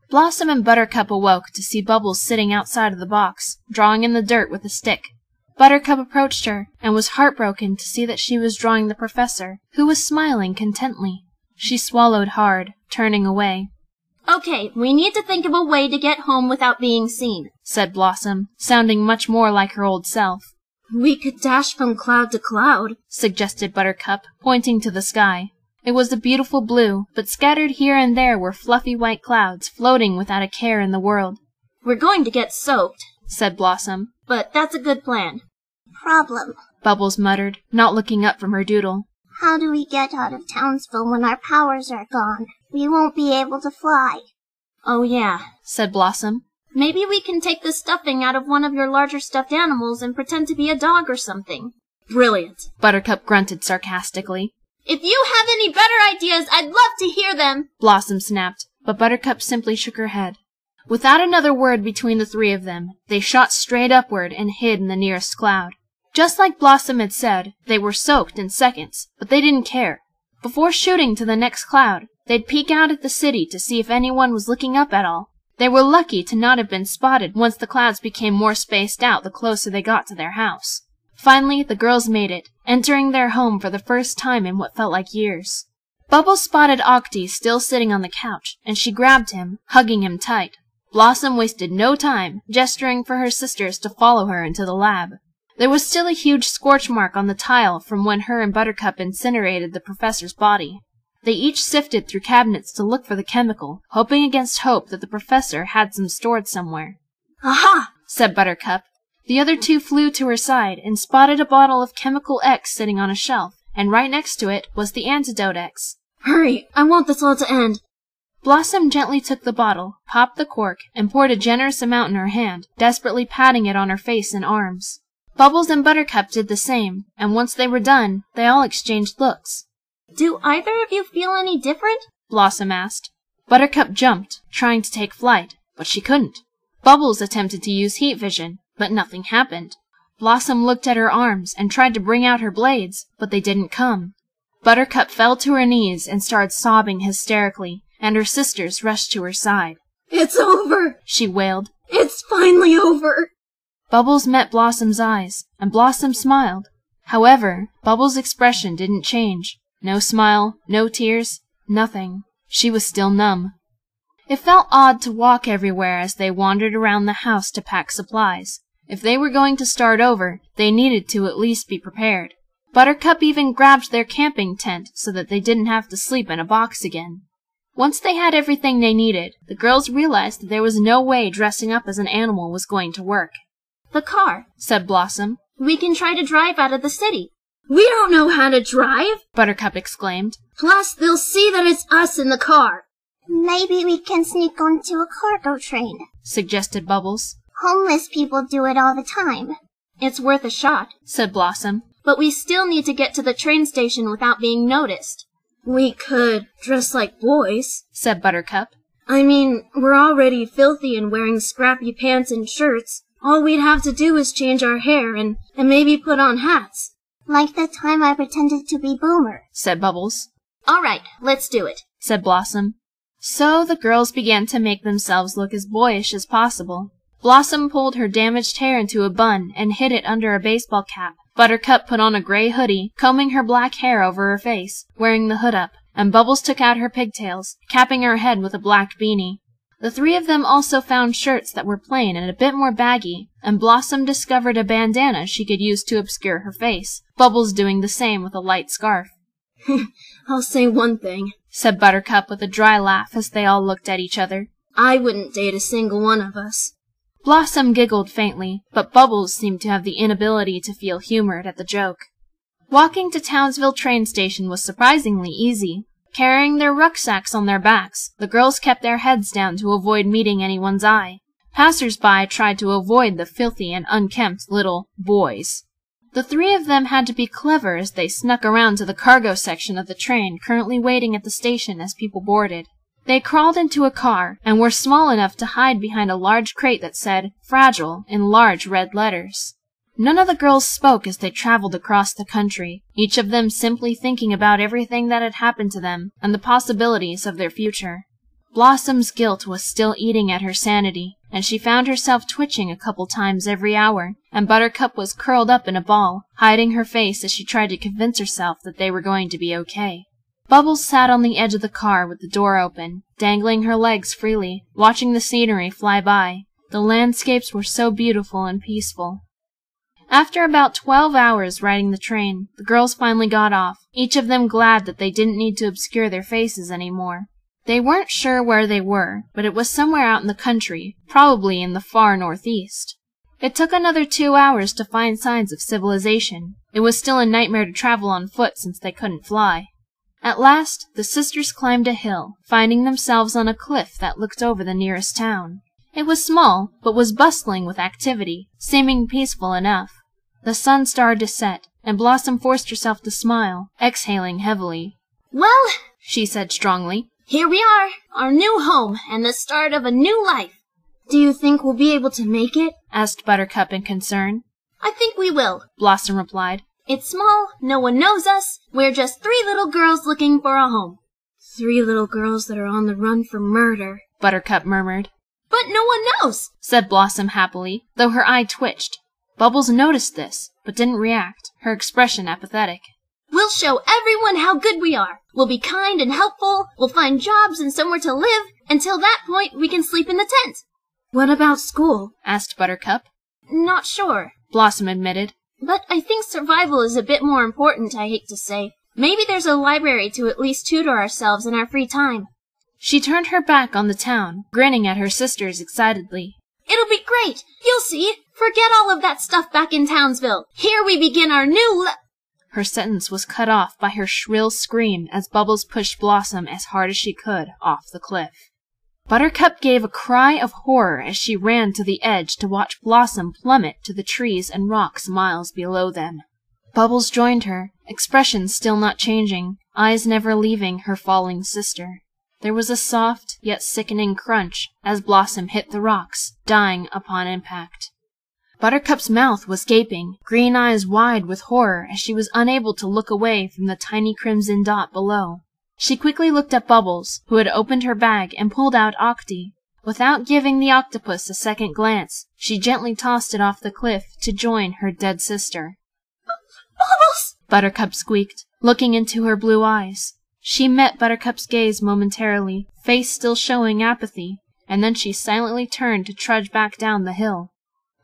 Blossom and Buttercup awoke to see Bubbles sitting outside of the box, drawing in the dirt with a stick. Buttercup approached her, and was heartbroken to see that she was drawing the professor, who was smiling contently. She swallowed hard, turning away. "Okay, we need to think of a way to get home without being seen," said Blossom, sounding much more like her old self. "We could dash from cloud to cloud," suggested Buttercup, pointing to the sky. It was a beautiful blue, but scattered here and there were fluffy white clouds floating without a care in the world. "We're going to get soaked," said Blossom. "But that's a good plan." "Problem," Bubbles muttered, not looking up from her doodle. "How do we get out of Townsville when our powers are gone? We won't be able to fly." "Oh yeah," said Blossom. "Maybe we can take the stuffing out of one of your larger stuffed animals and pretend to be a dog or something." "Brilliant," Buttercup grunted sarcastically. "If you have any better ideas, I'd love to hear them," Blossom snapped, but Buttercup simply shook her head. Without another word between the three of them, they shot straight upward and hid in the nearest cloud. Just like Blossom had said, they were soaked in seconds, but they didn't care. Before shooting to the next cloud, they'd peek out at the city to see if anyone was looking up at all. They were lucky to not have been spotted once the clouds became more spaced out the closer they got to their house. Finally, the girls made it, entering their home for the first time in what felt like years. Bubbles spotted Octi still sitting on the couch, and she grabbed him, hugging him tight. Blossom wasted no time, gesturing for her sisters to follow her into the lab. There was still a huge scorch mark on the tile from when her and Buttercup incinerated the professor's body. They each sifted through cabinets to look for the chemical, hoping against hope that the professor had some stored somewhere. "Aha!" said Buttercup. The other two flew to her side and spotted a bottle of Chemical X sitting on a shelf, and right next to it was the Antidote X. "Hurry! I want this all to end." Blossom gently took the bottle, popped the cork, and poured a generous amount in her hand, desperately patting it on her face and arms. Bubbles and Buttercup did the same, and once they were done, they all exchanged looks. "Do either of you feel any different?" Blossom asked. Buttercup jumped, trying to take flight, but she couldn't. Bubbles attempted to use heat vision, but nothing happened. Blossom looked at her arms and tried to bring out her blades, but they didn't come. Buttercup fell to her knees and started sobbing hysterically, and her sisters rushed to her side. "It's over!" she wailed. "It's finally over!" Bubbles met Blossom's eyes, and Blossom smiled. However, Bubbles' expression didn't change. No smile, no tears, nothing. She was still numb. It felt odd to walk everywhere as they wandered around the house to pack supplies. If they were going to start over, they needed to at least be prepared. Buttercup even grabbed their camping tent so that they didn't have to sleep in a box again. Once they had everything they needed, the girls realized that there was no way dressing up as an animal was going to work. "The car," said Blossom. "We can try to drive out of the city." "We don't know how to drive," Buttercup exclaimed. "Plus, they'll see that it's us in the car." "Maybe we can sneak onto a cargo train," suggested Bubbles. "Homeless people do it all the time." "It's worth a shot," said Blossom. "But we still need to get to the train station without being noticed." "We could dress like boys," said Buttercup. "I mean, we're already filthy and wearing scrappy pants and shirts. All we'd have to do is change our hair and maybe put on hats." "Like the time I pretended to be Boomer," said Bubbles. "All right, let's do it," said Blossom. So the girls began to make themselves look as boyish as possible. Blossom pulled her damaged hair into a bun and hid it under a baseball cap. Buttercup put on a gray hoodie, combing her black hair over her face, wearing the hood up, and Bubbles took out her pigtails, capping her head with a black beanie. The three of them also found shirts that were plain and a bit more baggy, and Blossom discovered a bandana she could use to obscure her face, Bubbles doing the same with a light scarf. "I'll say one thing," said Buttercup with a dry laugh as they all looked at each other. "I wouldn't date a single one of us." Blossom giggled faintly, but Bubbles seemed to have the inability to feel humored at the joke. Walking to Townsville train station was surprisingly easy. Carrying their rucksacks on their backs, the girls kept their heads down to avoid meeting anyone's eye. Passers-by tried to avoid the filthy and unkempt little boys. The three of them had to be clever as they snuck around to the cargo section of the train currently waiting at the station as people boarded. They crawled into a car and were small enough to hide behind a large crate that said, "Fragile," in large red letters. None of the girls spoke as they traveled across the country, each of them simply thinking about everything that had happened to them and the possibilities of their future. Blossom's guilt was still eating at her sanity, and she found herself twitching a couple times every hour, and Buttercup was curled up in a ball, hiding her face as she tried to convince herself that they were going to be okay. Bubbles sat on the edge of the car with the door open, dangling her legs freely, watching the scenery fly by. The landscapes were so beautiful and peaceful. After about 12 hours riding the train, the girls finally got off, each of them glad that they didn't need to obscure their faces anymore. They weren't sure where they were, but it was somewhere out in the country, probably in the far northeast. It took another 2 hours to find signs of civilization. It was still a nightmare to travel on foot since they couldn't fly. At last, the sisters climbed a hill, finding themselves on a cliff that looked over the nearest town. It was small, but was bustling with activity, seeming peaceful enough. The sun started to set, and Blossom forced herself to smile, exhaling heavily. Well, she said strongly, here we are, our new home, and the start of a new life. Do you think we'll be able to make it? Asked Buttercup in concern. I think we will, Blossom replied. It's small, no one knows us, we're just 3 little girls looking for a home. 3 little girls that are on the run for murder, Buttercup murmured. But no one knows, said Blossom happily, though her eye twitched. Bubbles noticed this, but didn't react, her expression apathetic. We'll show everyone how good we are. We'll be kind and helpful, we'll find jobs and somewhere to live. Until that point, we can sleep in the tent. What about school? Asked Buttercup. Not sure, Blossom admitted. But I think survival is a bit more important, I hate to say. Maybe there's a library to at least tutor ourselves in our free time. She turned her back on the town, grinning at her sisters excitedly. It'll be great! You'll see! Forget all of that stuff back in Townsville. Here we begin our new Her sentence was cut off by her shrill scream as Bubbles pushed Blossom as hard as she could off the cliff. Buttercup gave a cry of horror as she ran to the edge to watch Blossom plummet to the trees and rocks miles below them. Bubbles joined her, expression still not changing, eyes never leaving her falling sister. There was a soft yet sickening crunch as Blossom hit the rocks, dying upon impact. Buttercup's mouth was gaping, green eyes wide with horror as she was unable to look away from the tiny crimson dot below. She quickly looked at Bubbles, who had opened her bag and pulled out Octi. Without giving the octopus a second glance, she gently tossed it off the cliff to join her dead sister. Bubbles! Buttercup squeaked, looking into her blue eyes. She met Buttercup's gaze momentarily, face still showing apathy, and then she silently turned to trudge back down the hill.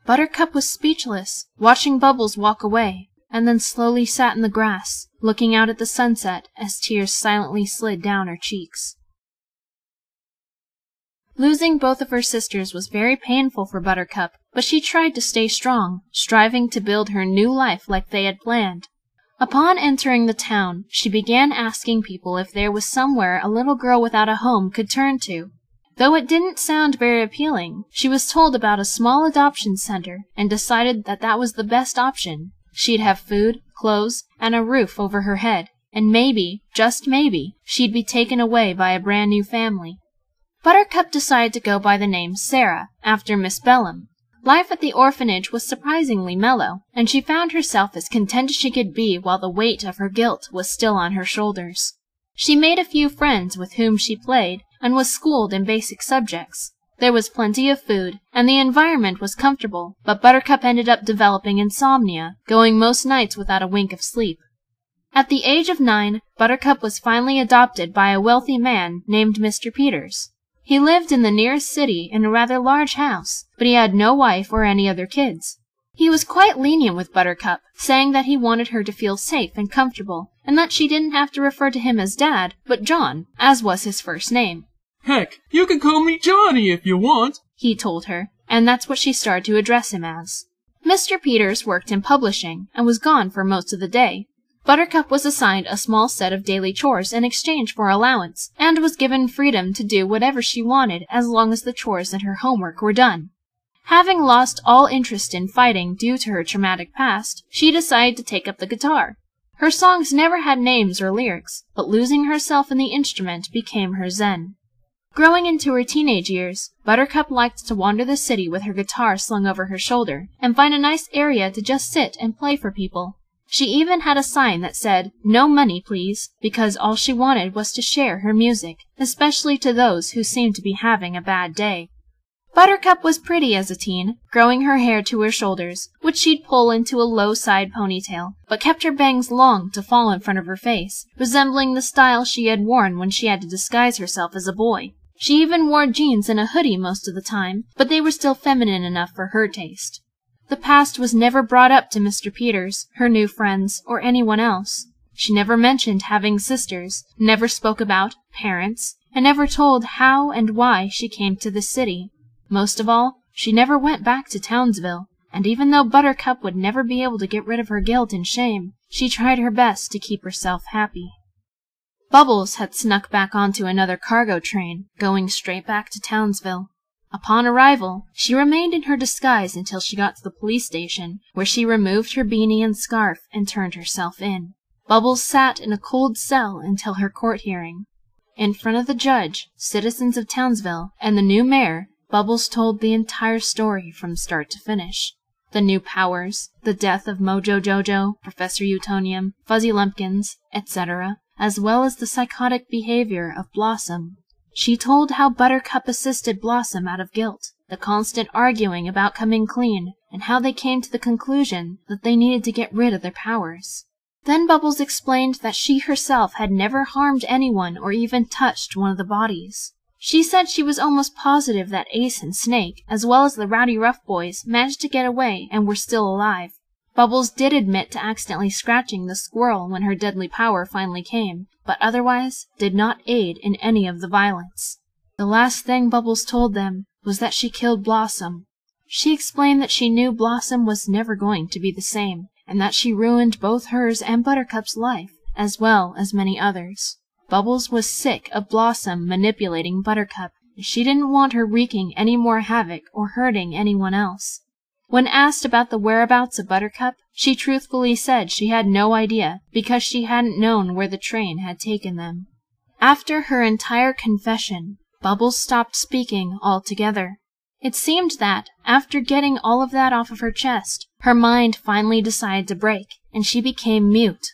Buttercup was speechless, watching Bubbles walk away, and then slowly sat in the grass, looking out at the sunset as tears silently slid down her cheeks. Losing both of her sisters was very painful for Buttercup, but she tried to stay strong, striving to build her new life like they had planned. Upon entering the town, she began asking people if there was somewhere a little girl without a home could turn to. Though it didn't sound very appealing, she was told about a small adoption center and decided that that was the best option. She'd have food, clothes, and a roof over her head, and maybe, just maybe, she'd be taken away by a brand new family. Buttercup decided to go by the name Sarah, after Miss Bellum. Life at the orphanage was surprisingly mellow, and she found herself as content as she could be while the weight of her guilt was still on her shoulders. She made a few friends with whom she played, and was schooled in basic subjects. There was plenty of food, and the environment was comfortable, but Buttercup ended up developing insomnia, going most nights without a wink of sleep. At the age of 9, Buttercup was finally adopted by a wealthy man named Mr. Peters. He lived in the nearest city in a rather large house, but he had no wife or any other kids. He was quite lenient with Buttercup, saying that he wanted her to feel safe and comfortable, and that she didn't have to refer to him as Dad, but John, as was his first name. Heck, you can call me Johnny if you want, he told her, and that's what she started to address him as. Mr. Peters worked in publishing, and was gone for most of the day. Buttercup was assigned a small set of daily chores in exchange for allowance, and was given freedom to do whatever she wanted as long as the chores and her homework were done. Having lost all interest in fighting due to her traumatic past, she decided to take up the guitar. Her songs never had names or lyrics, but losing herself in the instrument became her zen. Growing into her teenage years, Buttercup liked to wander the city with her guitar slung over her shoulder, and find a nice area to just sit and play for people. She even had a sign that said, "No money, please," because all she wanted was to share her music, especially to those who seemed to be having a bad day. Buttercup was pretty as a teen, growing her hair to her shoulders, which she'd pull into a low side ponytail, but kept her bangs long to fall in front of her face, resembling the style she had worn when she had to disguise herself as a boy. She even wore jeans and a hoodie most of the time, but they were still feminine enough for her taste. The past was never brought up to Mr. Peters, her new friends, or anyone else. She never mentioned having sisters, never spoke about parents, and never told how and why she came to the city. Most of all, she never went back to Townsville, and even though Buttercup would never be able to get rid of her guilt and shame, she tried her best to keep herself happy. Bubbles had snuck back onto another cargo train, going straight back to Townsville. Upon arrival, she remained in her disguise until she got to the police station, where she removed her beanie and scarf and turned herself in. Bubbles sat in a cold cell until her court hearing. In front of the judge, citizens of Townsville, and the new mayor, Bubbles told the entire story from start to finish. The new powers, the death of Mojo Jojo, Professor Utonium, Fuzzy Lumpkins, etc., as well as the psychotic behavior of Blossom. She told how Buttercup assisted Blossom out of guilt, the constant arguing about coming clean, and how they came to the conclusion that they needed to get rid of their powers. Then Bubbles explained that she herself had never harmed anyone or even touched one of the bodies. She said she was almost positive that Ace and Snake, as well as the Rowdy Rough Boys, managed to get away and were still alive. Bubbles did admit to accidentally scratching the squirrel when her deadly power finally came, but otherwise did not aid in any of the violence. The last thing Bubbles told them was that she killed Blossom. She explained that she knew Blossom was never going to be the same, and that she ruined both hers and Buttercup's life, as well as many others. Bubbles was sick of Blossom manipulating Buttercup, and she didn't want her wreaking any more havoc or hurting anyone else. When asked about the whereabouts of Buttercup, she truthfully said she had no idea because she hadn't known where the train had taken them. After her entire confession, Bubbles stopped speaking altogether. It seemed that, after getting all of that off of her chest, her mind finally decided to break, and she became mute.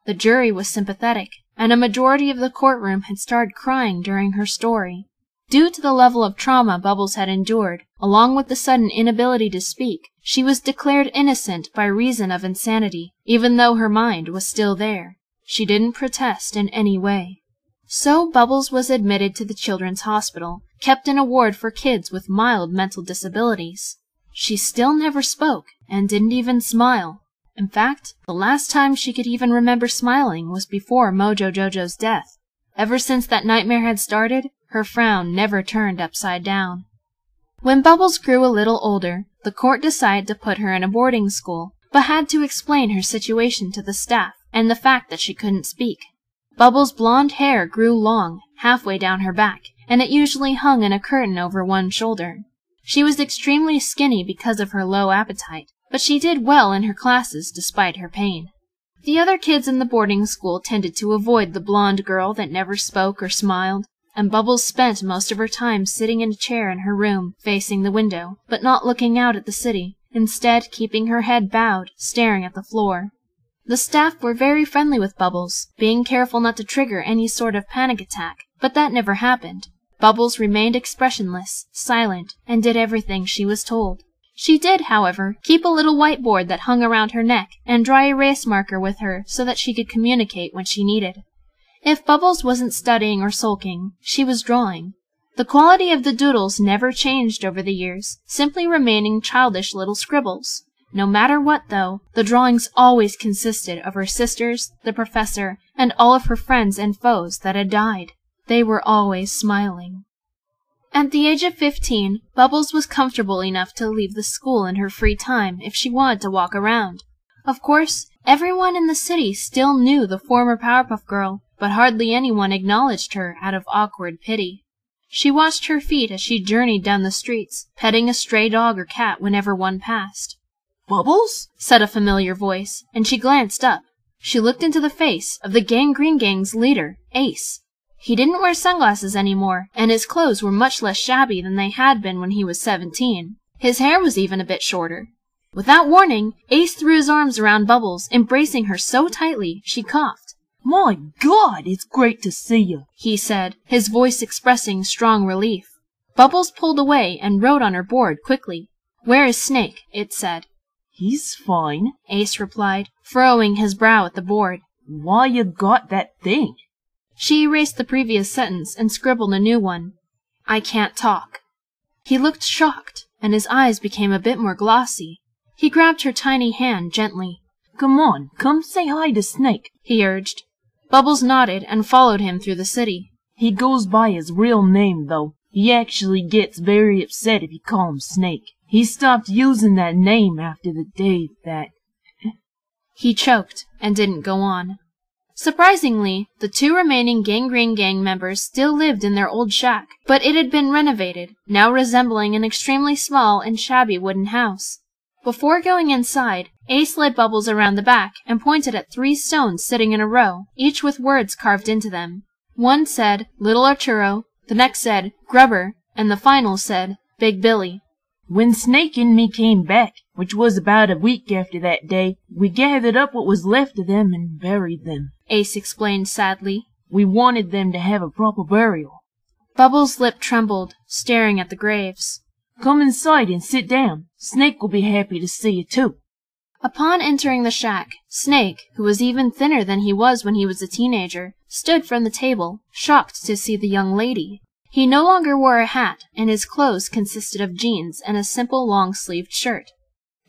The jury was sympathetic, and a majority of the courtroom had started crying during her story. Due to the level of trauma Bubbles had endured, along with the sudden inability to speak, she was declared innocent by reason of insanity, even though her mind was still there. She didn't protest in any way. So Bubbles was admitted to the Children's Hospital, kept in a ward for kids with mild mental disabilities. She still never spoke, and didn't even smile. In fact, the last time she could even remember smiling was before Mojo Jojo's death. Ever since that nightmare had started, her frown never turned upside down. When Bubbles grew a little older, the court decided to put her in a boarding school, but had to explain her situation to the staff and the fact that she couldn't speak. Bubbles' blonde hair grew long, halfway down her back, and it usually hung in a curtain over one shoulder. She was extremely skinny because of her low appetite, but she did well in her classes despite her pain. The other kids in the boarding school tended to avoid the blonde girl that never spoke or smiled, and Bubbles spent most of her time sitting in a chair in her room, facing the window, but not looking out at the city, instead keeping her head bowed, staring at the floor. The staff were very friendly with Bubbles, being careful not to trigger any sort of panic attack, but that never happened. Bubbles remained expressionless, silent, and did everything she was told. She did, however, keep a little whiteboard that hung around her neck and dry erase marker with her so that she could communicate when she needed. If Bubbles wasn't studying or sulking, she was drawing. The quality of the doodles never changed over the years, simply remaining childish little scribbles. No matter what, though, the drawings always consisted of her sisters, the professor, and all of her friends and foes that had died. They were always smiling. At the age of 15, Bubbles was comfortable enough to leave the school in her free time if she wanted to walk around. Of course, everyone in the city still knew the former Powerpuff Girl, but hardly anyone acknowledged her out of awkward pity. She watched her feet as she journeyed down the streets, petting a stray dog or cat whenever one passed. "Bubbles?" said a familiar voice, and she glanced up. She looked into the face of the Gang Green Gang's leader, Ace. He didn't wear sunglasses anymore, and his clothes were much less shabby than they had been when he was 17. His hair was even a bit shorter. Without warning, Ace threw his arms around Bubbles, embracing her so tightly she coughed. My God, it's great to see you, he said, his voice expressing strong relief. Bubbles pulled away and wrote on her board quickly. Where is Snake? It said. He's fine, Ace replied, furrowing his brow at the board. Why you got that thing? She erased the previous sentence and scribbled a new one. I can't talk. He looked shocked, and his eyes became a bit more glossy. He grabbed her tiny hand gently. Come on, come say hi to Snake, he urged. Bubbles nodded and followed him through the city. He goes by his real name, though. He actually gets very upset if you call him Snake. He stopped using that name after the day that... He choked and didn't go on. Surprisingly, the 2 remaining Gangrene Gang members still lived in their old shack, but it had been renovated, now resembling an extremely small and shabby wooden house. Before going inside, Ace led Bubbles around the back and pointed at 3 stones sitting in a row, each with words carved into them. One said, Little Arturo, the next said, Grubber, and the final said, Big Billy. When Snake and me came back, which was about a week after that day, we gathered up what was left of them and buried them, Ace explained sadly. We wanted them to have a proper burial. Bubbles' lip trembled, staring at the graves. Come inside and sit down. Snake will be happy to see you too. Upon entering the shack, Snake, who was even thinner than he was when he was a teenager, stood from the table, shocked to see the young lady. He no longer wore a hat, and his clothes consisted of jeans and a simple long-sleeved shirt.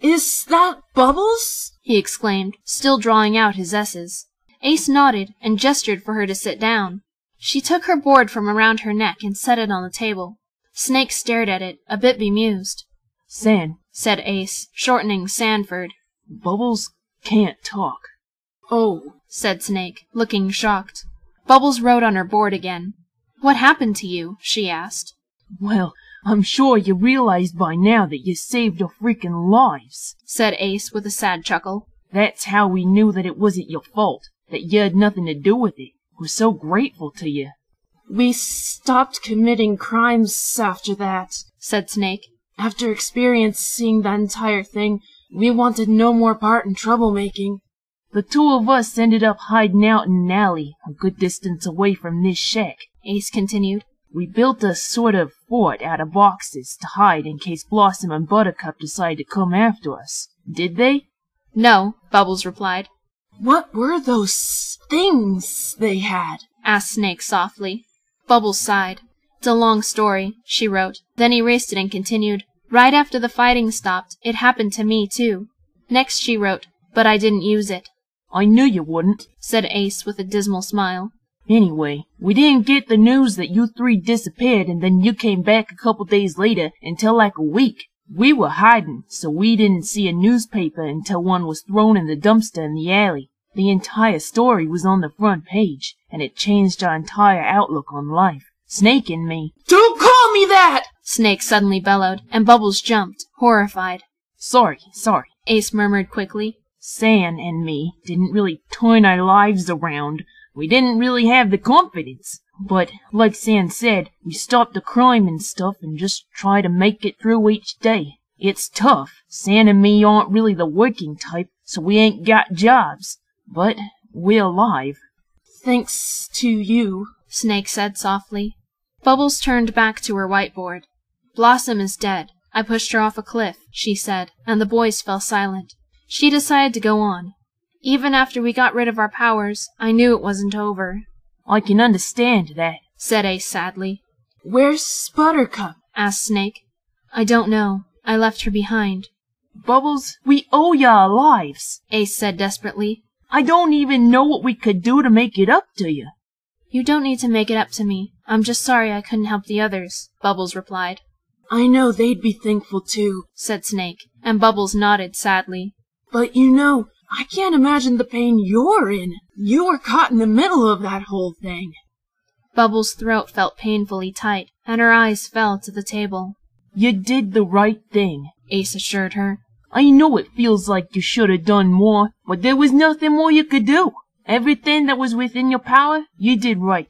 Is that Bubbles? He exclaimed, still drawing out his S's. Ace nodded and gestured for her to sit down. She took her board from around her neck and set it on the table. Snake stared at it, a bit bemused. San, said Ace, shortening Sanford. Bubbles can't talk. Oh, said Snake, looking shocked. Bubbles wrote on her board again. What happened to you? She asked. Well, I'm sure you realized by now that you saved our freaking lives, said Ace with a sad chuckle. That's how we knew that it wasn't your fault, that you had nothing to do with it. We're so grateful to you. We stopped committing crimes after that, said Snake. After experiencing that entire thing, we wanted no more part in troublemaking. The 2 of us ended up hiding out in an alley, a good distance away from this shack, Ace continued. We built a sort of fort out of boxes to hide in case Blossom and Buttercup decided to come after us. Did they? No, Bubbles replied. What were those things they had? Asked Snake softly. Bubbles sighed. It's a long story, she wrote, then erased it and continued. Right after the fighting stopped, it happened to me too. Next she wrote, but I didn't use it. I knew you wouldn't, said Ace with a dismal smile. Anyway, we didn't get the news that you 3 disappeared and then you came back a couple days later until like a week. We were hiding, so we didn't see a newspaper until one was thrown in the dumpster in the alley. The entire story was on the front page, and it changed our entire outlook on life. Snake and me. Don't call me that! Snake suddenly bellowed, and Bubbles jumped, horrified. Sorry, Ace murmured quickly. San and me didn't really turn our lives around. We didn't really have the confidence. But, like San said, we stopped the crime and stuff and just try to make it through each day. It's tough. San and me aren't really the working type, so we ain't got jobs. But we're alive. Thanks to you, Snake said softly. Bubbles turned back to her whiteboard. Blossom is dead. I pushed her off a cliff, she said, and the boys fell silent. She decided to go on. Even after we got rid of our powers, I knew it wasn't over. I can understand that, said Ace sadly. Where's Buttercup? Asked Snake. I don't know. I left her behind. Bubbles, we owe you our lives, Ace said desperately. I don't even know what we could do to make it up to you. You don't need to make it up to me. I'm just sorry I couldn't help the others, Bubbles replied. I know they'd be thankful too, said Snake, and Bubbles nodded sadly. But you know, I can't imagine the pain you're in. You were caught in the middle of that whole thing. Bubbles' throat felt painfully tight, and her eyes fell to the table. You did the right thing, Ace assured her. I know it feels like you should have done more, but there was nothing more you could do. Everything that was within your power, you did right.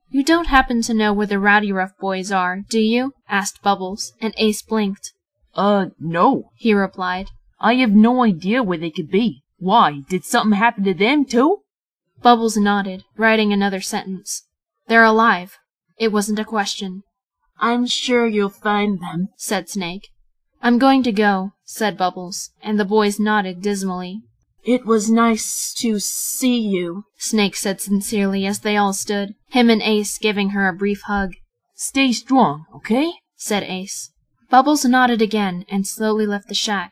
You don't happen to know where the Rowdy Rough boys are, do you? Asked Bubbles, and Ace blinked. No, he replied. I have no idea where they could be. Why, did something happen to them, too? Bubbles nodded, writing another sentence. They're alive. It wasn't a question. I'm sure you'll find them, said Snake. I'm going to go, said Bubbles, and the boys nodded dismally. It was nice to see you, Snake said sincerely as they all stood, him and Ace giving her a brief hug. Stay strong, okay? Said Ace. Bubbles nodded again and slowly left the shack.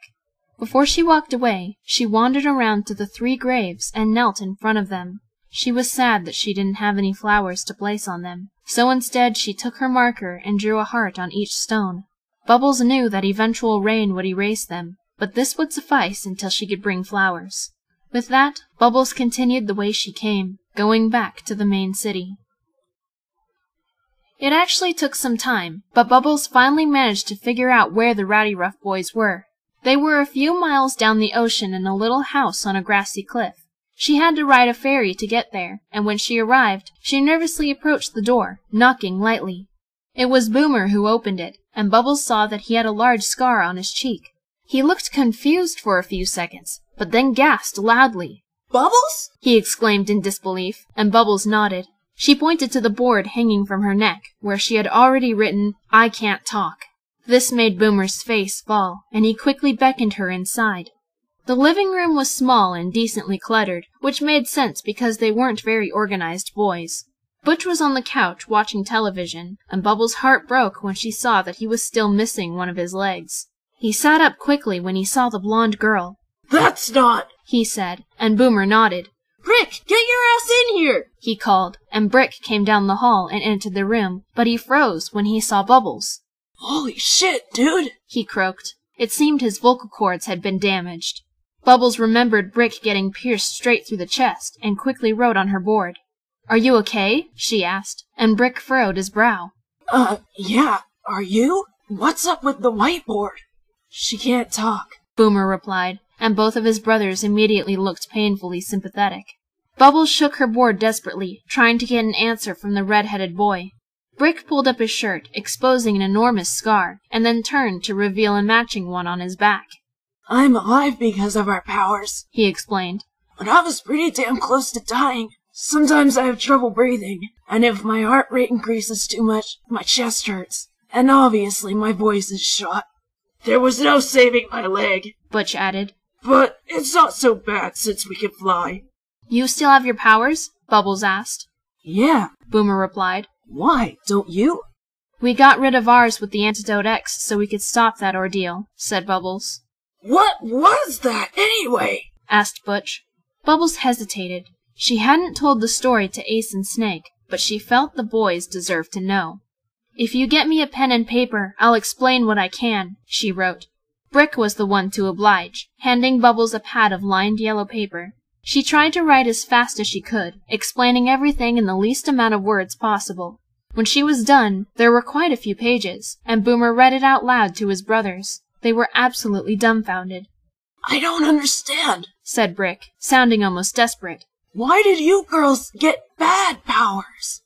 Before she walked away, she wandered around to the 3 graves and knelt in front of them. She was sad that she didn't have any flowers to place on them, so instead she took her marker and drew a heart on each stone. Bubbles knew that eventual rain would erase them, but this would suffice until she could bring flowers. With that, Bubbles continued the way she came, going back to the main city. It actually took some time, but Bubbles finally managed to figure out where the Rowdy Rough Boys were. They were a few miles down the ocean in a little house on a grassy cliff. She had to ride a ferry to get there, and when she arrived, she nervously approached the door, knocking lightly. It was Boomer who opened it, and Bubbles saw that he had a large scar on his cheek. He looked confused for a few seconds, but then gasped loudly. Bubbles? He exclaimed in disbelief, and Bubbles nodded. She pointed to the board hanging from her neck, where she had already written, "I can't talk." This made Boomer's face fall, and he quickly beckoned her inside. The living room was small and decently cluttered, which made sense because they weren't very organized boys. Butch was on the couch watching television, and Bubbles' heart broke when she saw that he was still missing one of his legs. He sat up quickly when he saw the blonde girl. That's not, he said, and Boomer nodded. Brick, get your ass in here, he called, and Brick came down the hall and entered the room, but he froze when he saw Bubbles. Holy shit, dude, he croaked. It seemed his vocal cords had been damaged. Bubbles remembered Brick getting pierced straight through the chest, and quickly wrote on her board. "Are you okay?" she asked, and Brick furrowed his brow. Yeah, are you? What's up with the whiteboard? She can't talk, Boomer replied, and both of his brothers immediately looked painfully sympathetic. Bubbles shook her board desperately, trying to get an answer from the red-headed boy. Brick pulled up his shirt, exposing an enormous scar, and then turned to reveal a matching one on his back. I'm alive because of our powers, he explained. But I was pretty damn close to dying. Sometimes I have trouble breathing, and if my heart rate increases too much, my chest hurts, and obviously my voice is shot. There was no saving my leg, Butch added. But it's not so bad since we can fly. You still have your powers? Bubbles asked. Yeah, Boomer replied. Why, don't you? We got rid of ours with the Antidote X so we could stop that ordeal, said Bubbles. What was that, anyway? Asked Butch. Bubbles hesitated. She hadn't told the story to Ace and Snake, but she felt the boys deserved to know. If you get me a pen and paper, I'll explain what I can, she wrote. Brick was the one to oblige, handing Bubbles a pad of lined yellow paper. She tried to write as fast as she could, explaining everything in the least amount of words possible. When she was done, there were quite a few pages, and Boomer read it out loud to his brothers. They were absolutely dumbfounded. I don't understand, said Brick, sounding almost desperate. Why did you girls get bad powers?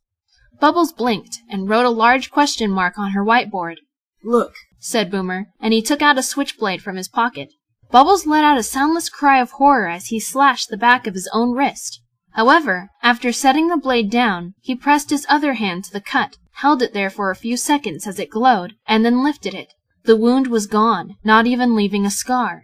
Bubbles blinked and wrote a large question mark on her whiteboard. Look, said Boomer, and he took out a switchblade from his pocket. Bubbles let out a soundless cry of horror as he slashed the back of his own wrist. However, after setting the blade down, he pressed his other hand to the cut, held it there for a few seconds as it glowed, and then lifted it. The wound was gone, not even leaving a scar.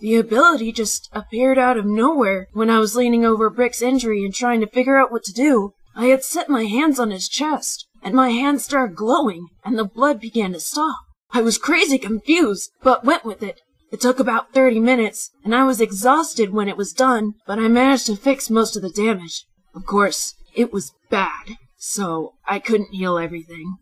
The ability just appeared out of nowhere when I was leaning over Brick's injury and trying to figure out what to do. I had set my hands on his chest, and my hands started glowing, and the blood began to stop. I was crazy confused, but went with it. It took about 30 minutes, and I was exhausted when it was done, but I managed to fix most of the damage. Of course, it was bad, so I couldn't heal everything.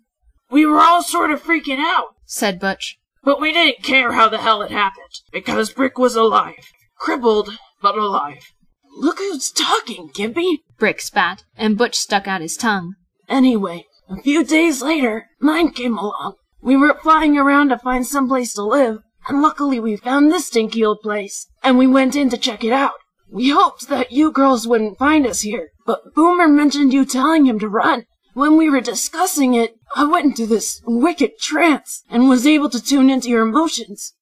We were all sort of freaking out, said Butch. But we didn't care how the hell it happened, because Brick was alive. Crippled, but alive. Look who's talking, Gimpy, Brick spat, and Butch stuck out his tongue. Anyway, a few days later, mine came along. We were flying around to find someplace to live, and luckily we found this stinky old place, and we went in to check it out. We hoped that you girls wouldn't find us here, but Boomer mentioned you telling him to run. When we were discussing it, I went into this wicked trance and was able to tune into your emotions.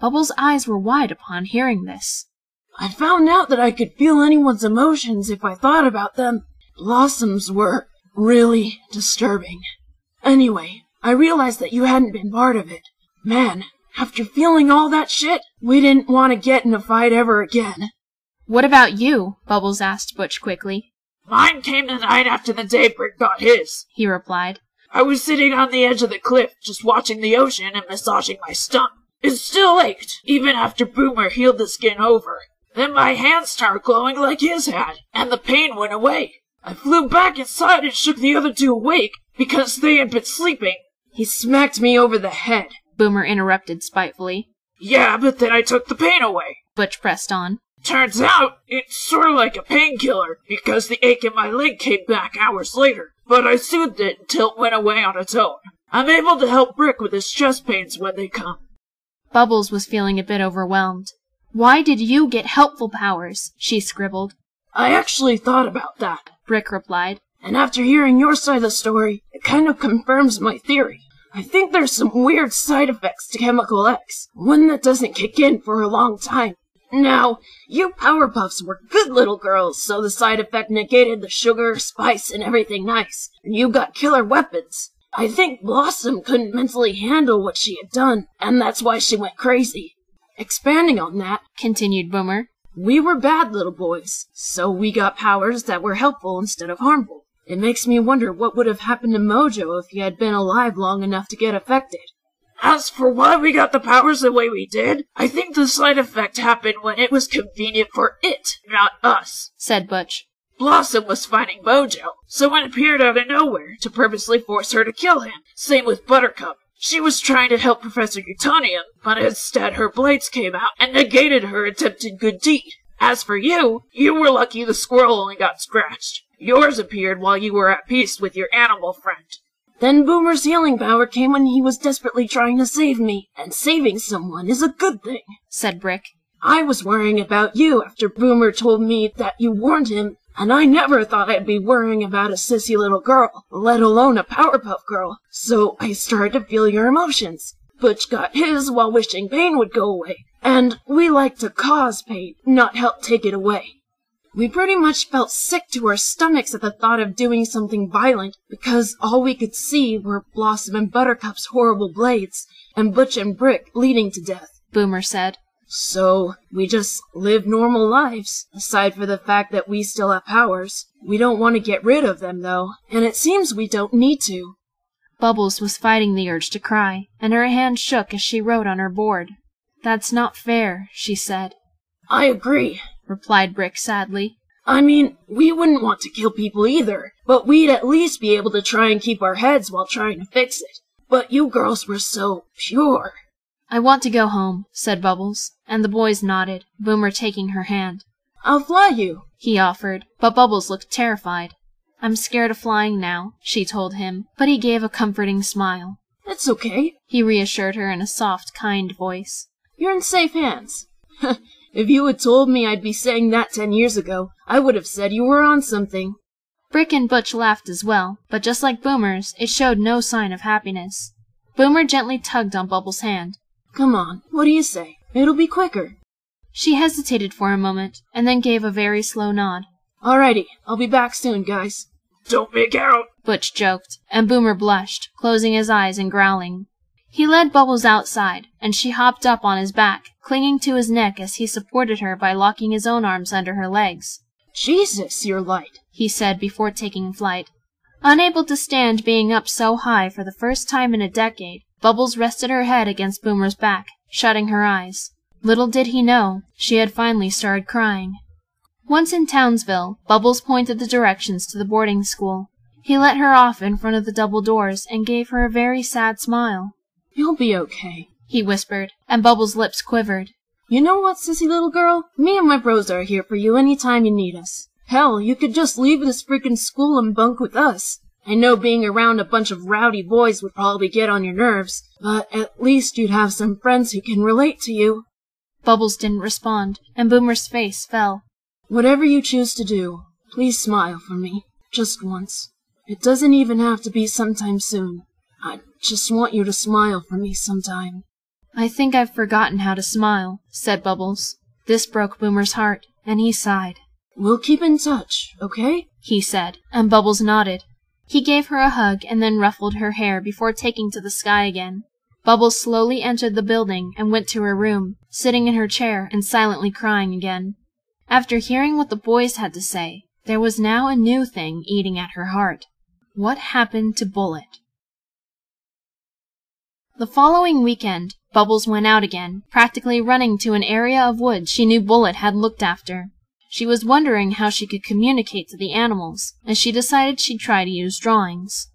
Bubbles' eyes were wide upon hearing this. I found out that I could feel anyone's emotions if I thought about them. Blossoms were really disturbing. Anyway, I realized that you hadn't been part of it. Man, after feeling all that shit, we didn't want to get in a fight ever again. What about you? Bubbles asked Butch quickly. Mine came the night after the day Brick got his, he replied. I was sitting on the edge of the cliff, just watching the ocean and massaging my stump. It still ached, even after Boomer healed the skin over. Then my hands started glowing like his had, and the pain went away. I flew back inside and shook the other two awake, because they had been sleeping. He smacked me over the head, Boomer interrupted spitefully. Yeah, but then I took the pain away. Butch pressed on. Turns out, it's sort of like a painkiller, because the ache in my leg came back hours later. But I soothed it until it went away on its own. I'm able to help Brick with his chest pains when they come. Bubbles was feeling a bit overwhelmed. Why did you get helpful powers? She scribbled. I actually thought about that, Brick replied. And after hearing your side of the story, it kind of confirms my theory. I think there's some weird side effects to Chemical X, one that doesn't kick in for a long time. Now, you Powerpuffs were good little girls, so the side effect negated the sugar, spice, and everything nice, and you got killer weapons. I think Blossom couldn't mentally handle what she had done, and that's why she went crazy. Expanding on that, continued Boomer, we were bad little boys, so we got powers that were helpful instead of harmful. It makes me wonder what would have happened to Mojo if he had been alive long enough to get affected. As for why we got the powers the way we did, I think the side effect happened when it was convenient for it, not us, said Butch. Blossom was fighting Mojo, so it appeared out of nowhere to purposely force her to kill him. Same with Buttercup. She was trying to help Professor Utonium, but instead her blades came out and negated her attempted good deed. As for you, you were lucky the squirrel only got scratched. Yours appeared while you were at peace with your animal friend. Then Boomer's healing power came when he was desperately trying to save me, and saving someone is a good thing, said Brick. I was worrying about you after Boomer told me that you warned him, and I never thought I'd be worrying about a sissy little girl, let alone a Powerpuff Girl, so I started to feel your emotions. Butch got his while wishing pain would go away, and we like to cause pain, not help take it away. We pretty much felt sick to our stomachs at the thought of doing something violent, because all we could see were Blossom and Buttercup's horrible blades, and Butch and Brick bleeding to death, Boomer said. So we just live normal lives, aside for the fact that we still have powers. We don't want to get rid of them, though, and it seems we don't need to. Bubbles was fighting the urge to cry, and her hand shook as she wrote on her board. That's not fair, she said. I agree, replied Brick sadly. I mean, we wouldn't want to kill people either, but we'd at least be able to try and keep our heads while trying to fix it. But you girls were so pure. I want to go home, said Bubbles, and the boys nodded, Boomer taking her hand. I'll fly you, he offered, but Bubbles looked terrified. I'm scared of flying now, she told him, but he gave a comforting smile. It's okay, he reassured her in a soft, kind voice. You're in safe hands. If you had told me I'd be saying that 10 years ago, I would have said you were on something. Brick and Butch laughed as well, but just like Boomer's, it showed no sign of happiness. Boomer gently tugged on Bubbles' hand. Come on, what do you say? It'll be quicker. She hesitated for a moment, and then gave a very slow nod. Alrighty, I'll be back soon, guys. Don't make out, Butch joked, and Boomer blushed, closing his eyes and growling. He led Bubbles outside, and she hopped up on his back, clinging to his neck as he supported her by locking his own arms under her legs. Jesus, you're light, he said before taking flight. Unable to stand being up so high for the first time in a decade, Bubbles rested her head against Boomer's back, shutting her eyes. Little did he know, she had finally started crying. Once in Townsville, Bubbles pointed the directions to the boarding school. He let her off in front of the double doors and gave her a very sad smile. You'll be okay, he whispered, and Bubbles' lips quivered. You know what, sissy little girl? Me and my bros are here for you any time you need us. Hell, you could just leave this freaking school and bunk with us. I know being around a bunch of rowdy boys would probably get on your nerves, but at least you'd have some friends who can relate to you. Bubbles didn't respond, and Boomer's face fell. Whatever you choose to do, please smile for me, just once. It doesn't even have to be sometime soon. I just want you to smile for me sometime. "I think I've forgotten how to smile," said Bubbles. This broke Boomer's heart, and he sighed. "We'll keep in touch, okay?" he said, and Bubbles nodded. He gave her a hug and then ruffled her hair before taking to the sky again. Bubbles slowly entered the building and went to her room, sitting in her chair and silently crying again. After hearing what the boys had to say, there was now a new thing eating at her heart. What happened to Bullet? The following weekend, Bubbles went out again, practically running to an area of woods she knew Bullet had looked after. She was wondering how she could communicate to the animals, and she decided she'd try to use drawings.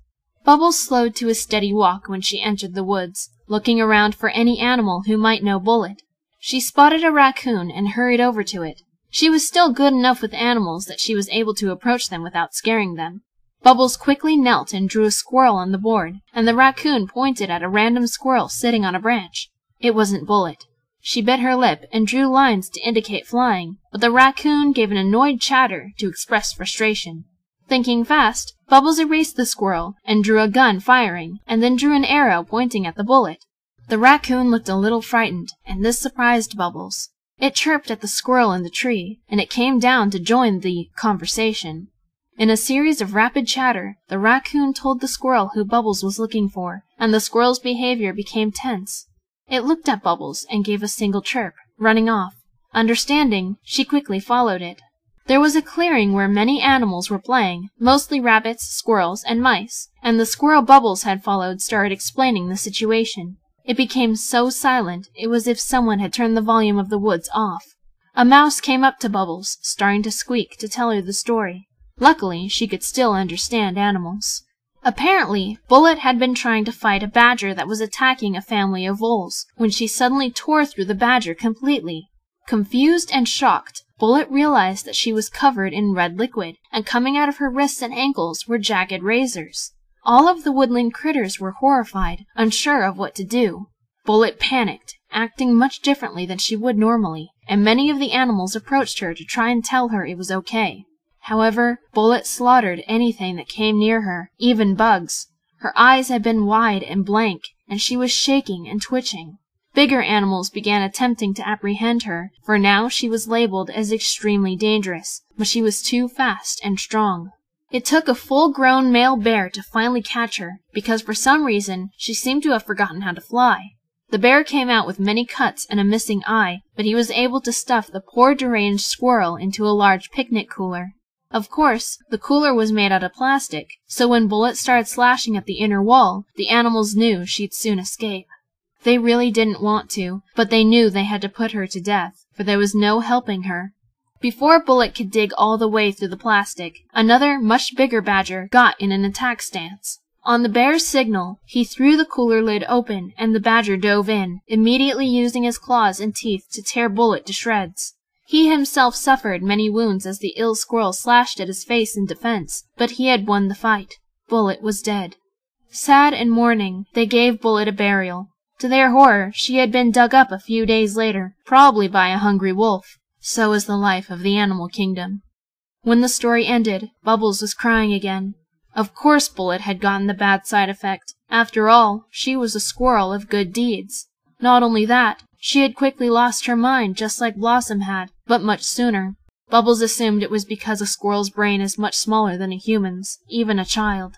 Bubbles slowed to a steady walk when she entered the woods, looking around for any animal who might know Bullet. She spotted a raccoon and hurried over to it. She was still good enough with animals that she was able to approach them without scaring them. Bubbles quickly knelt and drew a squirrel on the board, and the raccoon pointed at a random squirrel sitting on a branch. It wasn't Bullet. She bit her lip and drew lines to indicate flying, but the raccoon gave an annoyed chatter to express frustration. Thinking fast, Bubbles erased the squirrel and drew a gun firing, and then drew an arrow pointing at the bullet. The raccoon looked a little frightened, and this surprised Bubbles. It chirped at the squirrel in the tree, and it came down to join the conversation. In a series of rapid chatter, the raccoon told the squirrel who Bubbles was looking for, and the squirrel's behavior became tense. It looked at Bubbles and gave a single chirp, running off. Understanding, she quickly followed it. There was a clearing where many animals were playing, mostly rabbits, squirrels, and mice, and the squirrel Bubbles had followed started explaining the situation. It became so silent, it was as if someone had turned the volume of the woods off. A mouse came up to Bubbles, starting to squeak to tell her the story. Luckily, she could still understand animals. Apparently, Bullet had been trying to fight a badger that was attacking a family of voles, when she suddenly tore through the badger completely. Confused and shocked, Bullet realized that she was covered in red liquid, and coming out of her wrists and ankles were jagged razors. All of the woodland critters were horrified, unsure of what to do. Bullet panicked, acting much differently than she would normally, and many of the animals approached her to try and tell her it was okay. However, Bullet slaughtered anything that came near her, even bugs. Her eyes had been wide and blank, and she was shaking and twitching. Bigger animals began attempting to apprehend her, for now she was labeled as extremely dangerous, but she was too fast and strong. It took a full-grown male bear to finally catch her, because for some reason she seemed to have forgotten how to fly. The bear came out with many cuts and a missing eye, but he was able to stuff the poor deranged squirrel into a large picnic cooler. Of course, the cooler was made out of plastic, so when Bullet started slashing at the inner wall, the animals knew she'd soon escape. They really didn't want to, but they knew they had to put her to death, for there was no helping her. Before Bullet could dig all the way through the plastic, another, much bigger badger got in an attack stance. On the bear's signal, he threw the cooler lid open, and the badger dove in, immediately using his claws and teeth to tear Bullet to shreds. He himself suffered many wounds as the ill squirrel slashed at his face in defense, but he had won the fight. Bullet was dead. Sad and mourning, they gave Bullet a burial. To their horror, she had been dug up a few days later, probably by a hungry wolf. So is the life of the animal kingdom. When the story ended, Bubbles was crying again. Of course Bullet had gotten the bad side effect. After all, she was a squirrel of good deeds. Not only that, she had quickly lost her mind just like Blossom had, but much sooner. Bubbles assumed it was because a squirrel's brain is much smaller than a human's, even a child.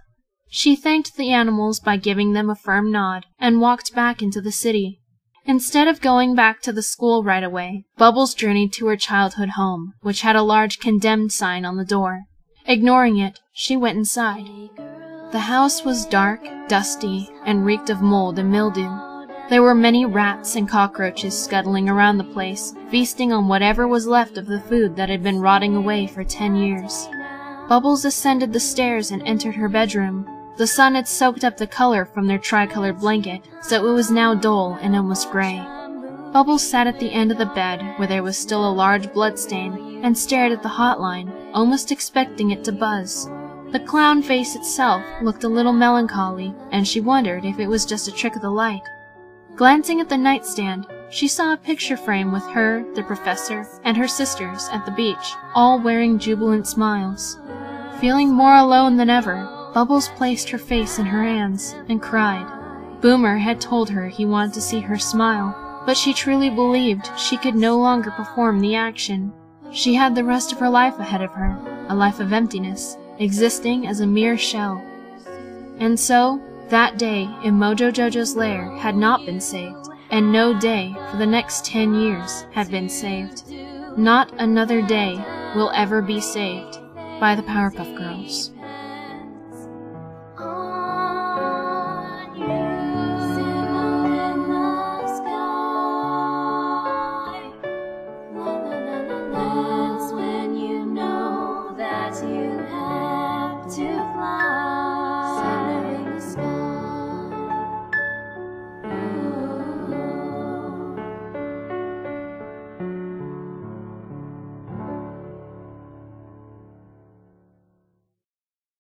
She thanked the animals by giving them a firm nod, and walked back into the city. Instead of going back to the school right away, Bubbles journeyed to her childhood home, which had a large condemned sign on the door. Ignoring it, she went inside. The house was dark, dusty, and reeked of mold and mildew. There were many rats and cockroaches scuttling around the place, feasting on whatever was left of the food that had been rotting away for 10 years. Bubbles ascended the stairs and entered her bedroom. The sun had soaked up the color from their tricolored blanket, so it was now dull and almost gray. Bubbles sat at the end of the bed, where there was still a large bloodstain, and stared at the hotline, almost expecting it to buzz. The clown face itself looked a little melancholy, and she wondered if it was just a trick of the light. Glancing at the nightstand, she saw a picture frame with her, the professor, and her sisters at the beach, all wearing jubilant smiles. Feeling more alone than ever, Bubbles placed her face in her hands and cried. Boomer had told her he wanted to see her smile, but she truly believed she could no longer perform the action. She had the rest of her life ahead of her, a life of emptiness, existing as a mere shell. And so, that day in Mojo Jojo's lair had not been saved, and no day for the next 10 years had been saved. Not another day will ever be saved by the Powerpuff Girls.